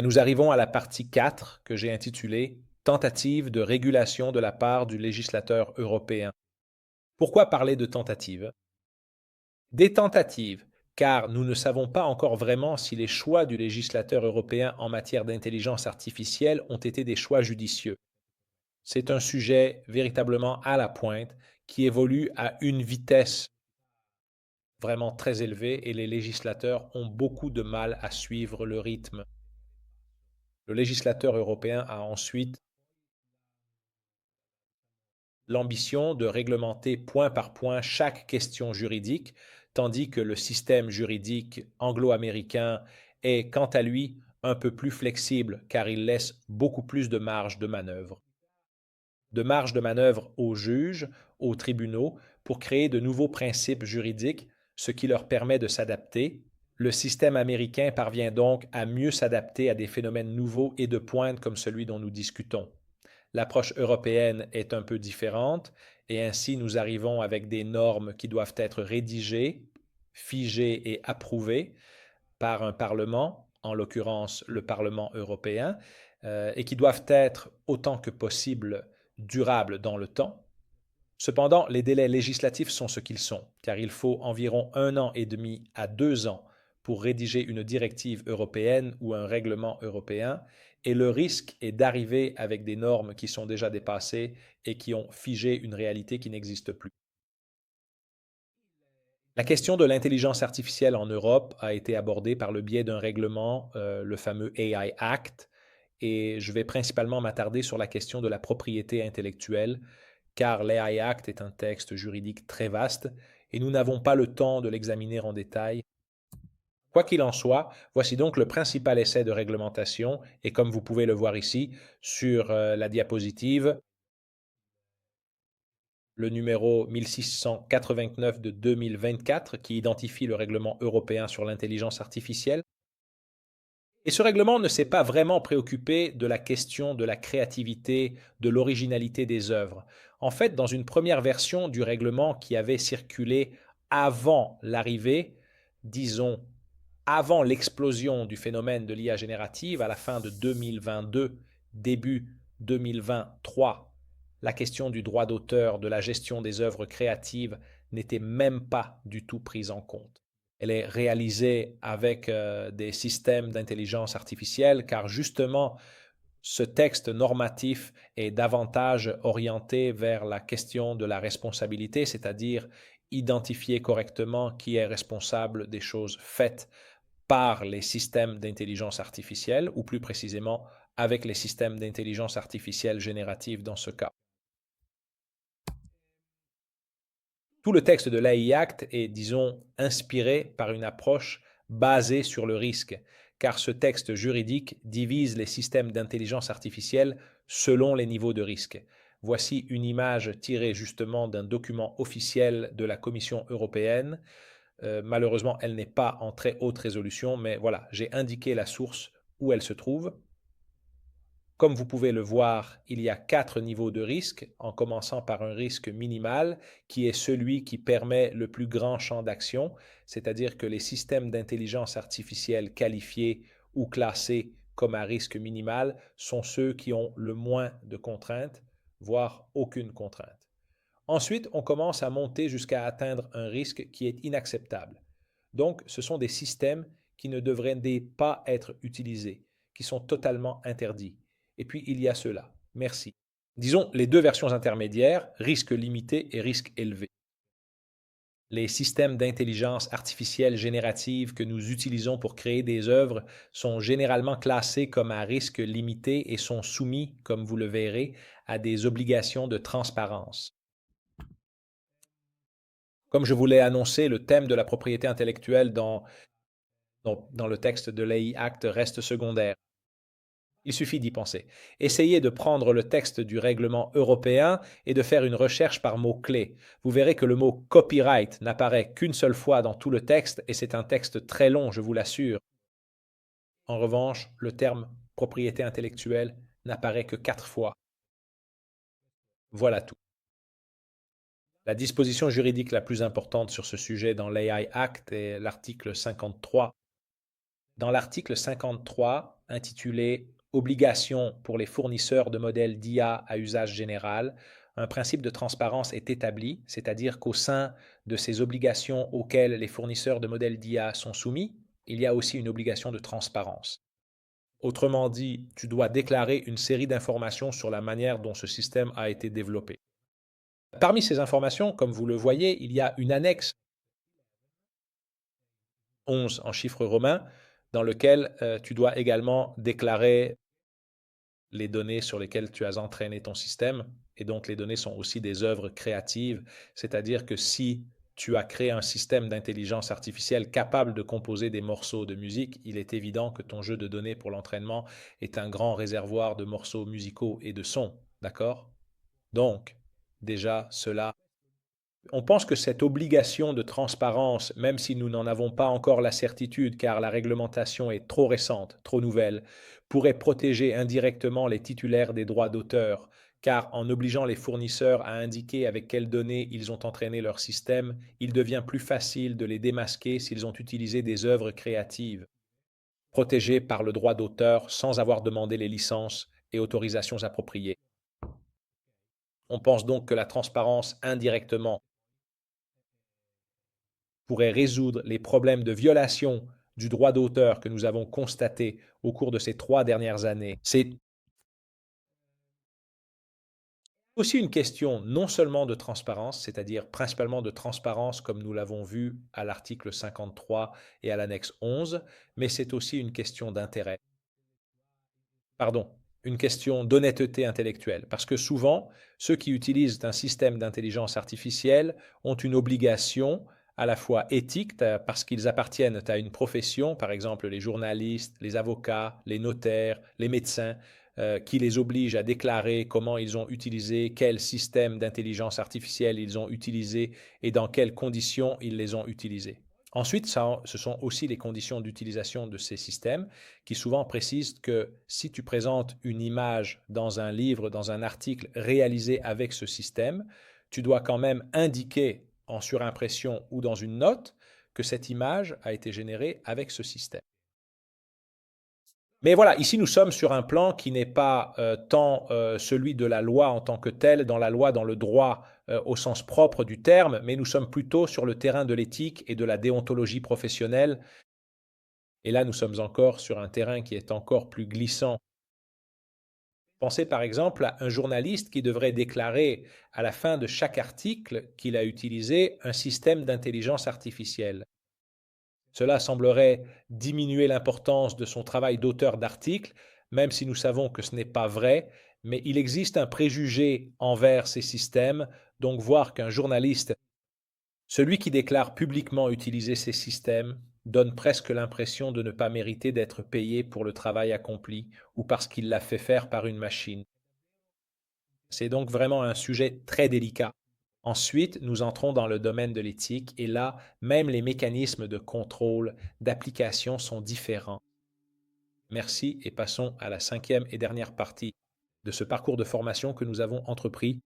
Nous arrivons à la partie 4 que j'ai intitulée Tentative de régulation de la part du législateur européen. Pourquoi parler de tentative? Des tentatives, car nous ne savons pas encore vraiment si les choix du législateur européen en matière d'intelligence artificielle ont été des choix judicieux. C'est un sujet véritablement à la pointe qui évolue à une vitesse vraiment très élevée et les législateurs ont beaucoup de mal à suivre le rythme. Le législateur européen a ensuite l'ambition de réglementer point par point chaque question juridique, tandis que le système juridique anglo-américain est, quant à lui, un peu plus flexible car il laisse beaucoup plus de marge de manœuvre. De marge de manœuvre aux juges, aux tribunaux, pour créer de nouveaux principes juridiques, ce qui leur permet de s'adapter. Le système américain parvient donc à mieux s'adapter à des phénomènes nouveaux et de pointe comme celui dont nous discutons. L'approche européenne est un peu différente et ainsi nous arrivons avec des normes qui doivent être rédigées, figées et approuvées par un Parlement, en l'occurrence le Parlement européen, et qui doivent être autant que possible durables dans le temps. Cependant, les délais législatifs sont ce qu'ils sont, car il faut environ 1 an et demi à 2 ans pour rédiger une directive européenne ou un règlement européen, et le risque est d'arriver avec des normes qui sont déjà dépassées et qui ont figé une réalité qui n'existe plus. La question de l'intelligence artificielle en Europe a été abordée par le biais d'un règlement, le fameux AI Act, et je vais principalement m'attarder sur la question de la propriété intellectuelle, car l'AI Act est un texte juridique très vaste et nous n'avons pas le temps de l'examiner en détail. Quoi qu'il en soit, voici donc le principal essai de réglementation et comme vous pouvez le voir ici sur la diapositive, le numéro 1689 de 2024 qui identifie le règlement européen sur l'intelligence artificielle. Et ce règlement ne s'est pas vraiment préoccupé de la question de la créativité, de l'originalité des œuvres. En fait, dans une première version du règlement qui avait circulé avant l'arrivée, disons avant l'explosion du phénomène de l'IA générative à la fin de 2022, début 2023, la question du droit d'auteur, de la gestion des œuvres créatives n'était même pas du tout prise en compte. Elle est réalisée avec des systèmes d'intelligence artificielle car justement ce texte normatif est davantage orienté vers la question de la responsabilité, c'est-à-dire identifier correctement qui est responsable des choses faites par les systèmes d'intelligence artificielle, ou plus précisément avec les systèmes d'intelligence artificielle générative dans ce cas. Tout le texte de l'AI Act est, disons, inspiré par une approche basée sur le risque, car ce texte juridique divise les systèmes d'intelligence artificielle selon les niveaux de risque. Voici une image tirée justement d'un document officiel de la Commission européenne. Malheureusement, elle n'est pas en très haute résolution, mais voilà, j'ai indiqué la source où elle se trouve. Comme vous pouvez le voir, il y a 4 niveaux de risque, en commençant par un risque minimal, qui est celui qui permet le plus grand champ d'action, c'est-à-dire que les systèmes d'intelligence artificielle qualifiés ou classés comme à risque minimal sont ceux qui ont le moins de contraintes, voire aucune contrainte. Ensuite, on commence à monter jusqu'à atteindre un risque qui est inacceptable. Donc, ce sont des systèmes qui ne devraient pas être utilisés, qui sont totalement interdits. Et puis, il y a ceux-là. Merci. Disons les deux versions intermédiaires, risque limité et risque élevé. Les systèmes d'intelligence artificielle générative que nous utilisons pour créer des œuvres sont généralement classés comme à risque limité et sont soumis, comme vous le verrez, à des obligations de transparence. Comme je vous l'ai annoncé, le thème de la propriété intellectuelle dans le texte de l'AI Act reste secondaire. Il suffit d'y penser. Essayez de prendre le texte du règlement européen et de faire une recherche par mots-clés. Vous verrez que le mot copyright n'apparaît qu'une seule fois dans tout le texte et c'est un texte très long, je vous l'assure. En revanche, le terme propriété intellectuelle n'apparaît que 4 fois. Voilà tout. La disposition juridique la plus importante sur ce sujet dans l'AI Act est l'article 53. Dans l'article 53 intitulé Obligations pour les fournisseurs de modèles d'IA à usage général, un principe de transparence est établi, c'est-à-dire qu'au sein de ces obligations auxquelles les fournisseurs de modèles d'IA sont soumis, il y a aussi une obligation de transparence. Autrement dit, tu dois déclarer une série d'informations sur la manière dont ce système a été développé. Parmi ces informations, comme vous le voyez, il y a une annexe 11 en chiffres romains dans lequel tu dois également déclarer les données sur lesquelles tu as entraîné ton système. Et donc, les données sont aussi des œuvres créatives, c'est-à-dire que si tu as créé un système d'intelligence artificielle capable de composer des morceaux de musique, il est évident que ton jeu de données pour l'entraînement est un grand réservoir de morceaux musicaux et de sons. D'accord? Donc, déjà, cela on pense que cette obligation de transparence, même si nous n'en avons pas encore la certitude car la réglementation est trop récente, trop nouvelle, pourrait protéger indirectement les titulaires des droits d'auteur, car en obligeant les fournisseurs à indiquer avec quelles données ils ont entraîné leur système, il devient plus facile de les démasquer s'ils ont utilisé des œuvres créatives, protégées par le droit d'auteur sans avoir demandé les licences et autorisations appropriées. On pense donc que la transparence indirectement pourrait résoudre les problèmes de violation du droit d'auteur que nous avons constatés au cours de ces 3 dernières années. C'est aussi une question non seulement de transparence, c'est-à-dire principalement de transparence comme nous l'avons vu à l'article 53 et à l'annexe 11, mais c'est aussi une question d'intérêt. Pardon, une question d'honnêteté intellectuelle. Parce que souvent, ceux qui utilisent un système d'intelligence artificielle ont une obligation à la fois éthique, parce qu'ils appartiennent à une profession, par exemple les journalistes, les avocats, les notaires, les médecins, qui les obligent à déclarer comment ils ont utilisé, quel système d'intelligence artificielle ils ont utilisé et dans quelles conditions ils les ont utilisés. Ensuite, ce sont aussi les conditions d'utilisation de ces systèmes qui souvent précisent que si tu présentes une image dans un livre, dans un article réalisé avec ce système, tu dois quand même indiquer en surimpression ou dans une note que cette image a été générée avec ce système. Mais voilà, ici nous sommes sur un plan qui n'est pas tant celui de la loi en tant que telle, dans la loi, dans le droit au sens propre du terme, mais nous sommes plutôt sur le terrain de l'éthique et de la déontologie professionnelle. Et là, nous sommes encore sur un terrain qui est encore plus glissant. Pensez par exemple à un journaliste qui devrait déclarer à la fin de chaque article qu'il a utilisé un système d'intelligence artificielle. Cela semblerait diminuer l'importance de son travail d'auteur d'articles, même si nous savons que ce n'est pas vrai, mais il existe un préjugé envers ces systèmes, donc voir qu'un journaliste, celui qui déclare publiquement utiliser ces systèmes, donne presque l'impression de ne pas mériter d'être payé pour le travail accompli ou parce qu'il l'a fait faire par une machine. C'est donc vraiment un sujet très délicat. Ensuite, nous entrons dans le domaine de l'éthique et là, même les mécanismes de contrôle, d'application sont différents. Merci et passons à la 5e et dernière partie de ce parcours de formation que nous avons entrepris